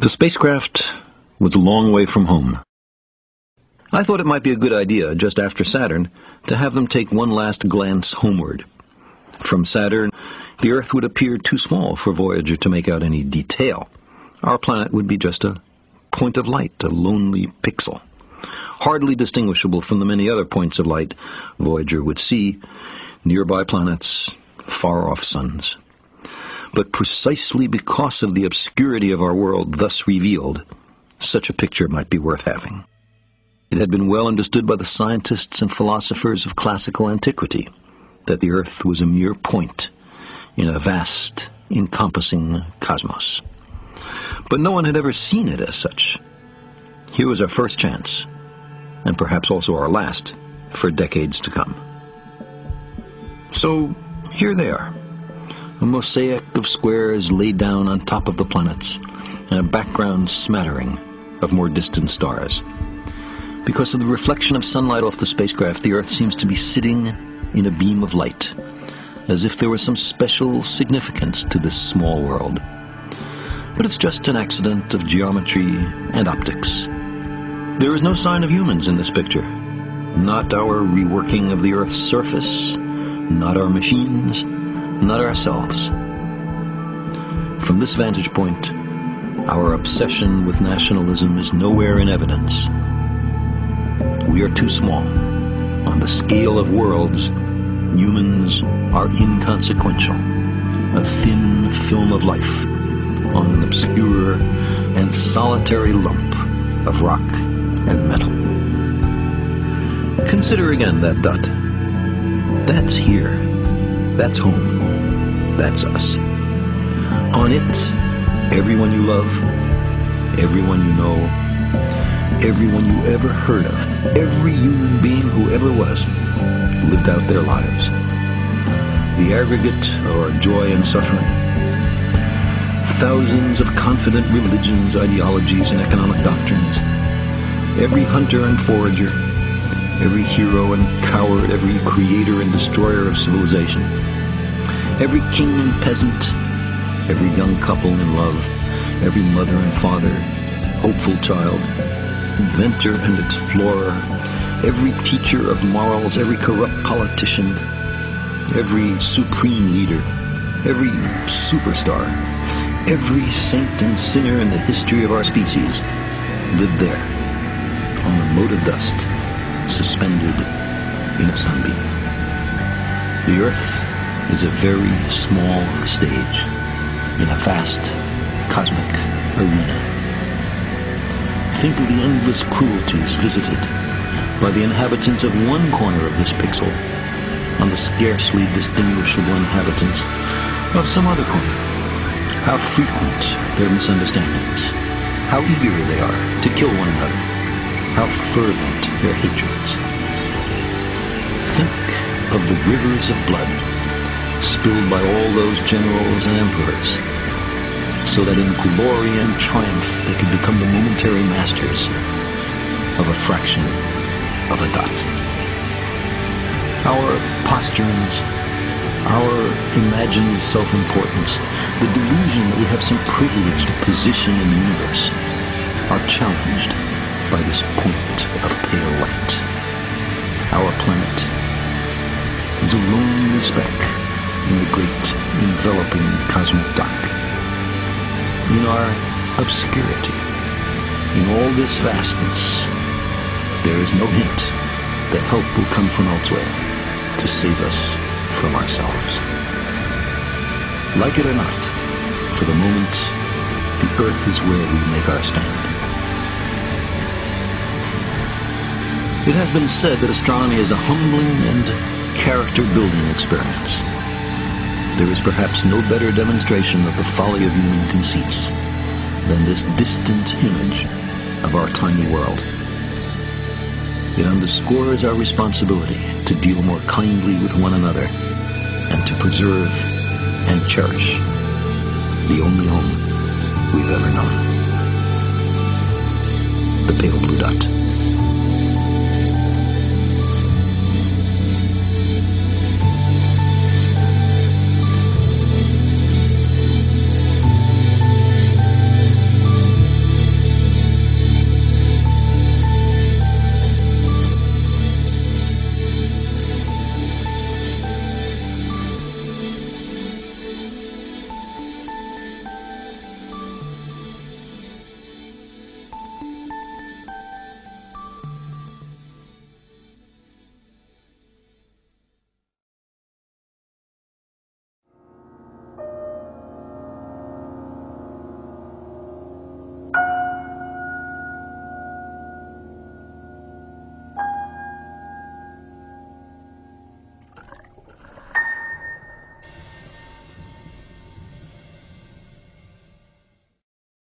The spacecraft was a long way from home. I thought it might be a good idea, just after Saturn, to have them take one last glance homeward. From Saturn, the Earth would appear too small for Voyager to make out any detail. Our planet would be just a point of light, a lonely pixel, hardly distinguishable from the many other points of light Voyager would see, nearby planets, far-off suns. But precisely because of the obscurity of our world thus revealed, such a picture might be worth having. It had been well understood by the scientists and philosophers of classical antiquity that the Earth was a mere point in a vast, encompassing cosmos. But no one had ever seen it as such. Here was our first chance, and perhaps also our last, for decades to come. So, here they are. A mosaic of squares laid down on top of the planets, and a background smattering of more distant stars. Because of the reflection of sunlight off the spacecraft, the Earth seems to be sitting in a beam of light, as if there was some special significance to this small world. But it's just an accident of geometry and optics. There is no sign of humans in this picture. Not our reworking of the Earth's surface, not our machines, not ourselves. From this vantage point, our obsession with nationalism is nowhere in evidence. We are too small. On the scale of worlds, humans are inconsequential. A thin film of life on an obscure and solitary lump of rock and metal. Consider again that dot. That's here. That's home. That's us. On it, everyone you love, everyone you know, everyone you ever heard of, every human being who ever was, lived out their lives. The aggregate of our joy and suffering. Thousands of confident religions, ideologies, and economic doctrines. Every hunter and forager, every hero and coward, every creator and destroyer of civilization. Every king and peasant, every young couple in love, every mother and father, hopeful child, inventor and explorer, every teacher of morals, every corrupt politician, every supreme leader, every superstar, every saint and sinner in the history of our species lived there, on a mote of dust, suspended in a sunbeam. The Earth is a very small stage in a vast cosmic arena. Think of the endless cruelties visited by the inhabitants of one corner of this pixel on the scarcely distinguishable inhabitants of some other corner. How frequent their misunderstandings, how eager they are to kill one another, how fervent their hatreds. Think of the rivers of blood spilled by all those generals and emperors, so that in glory and triumph they could become the momentary masters of a fraction of a dot. Our posturings, our imagined self-importance, the delusion that we have some privileged position in the universe, are challenged by this point of pale light. Our planet is a lonely speck in the great enveloping cosmic dark. In our obscurity, in all this vastness, there is no hint that help will come from elsewhere to save us from ourselves. Like it or not, for the moment, the Earth is where we make our stand. It has been said that astronomy is a humbling and character-building experience. There is perhaps no better demonstration of the folly of human conceits than this distant image of our tiny world. It underscores our responsibility to deal more kindly with one another and to preserve and cherish the only home we've ever known. The pale blue dot.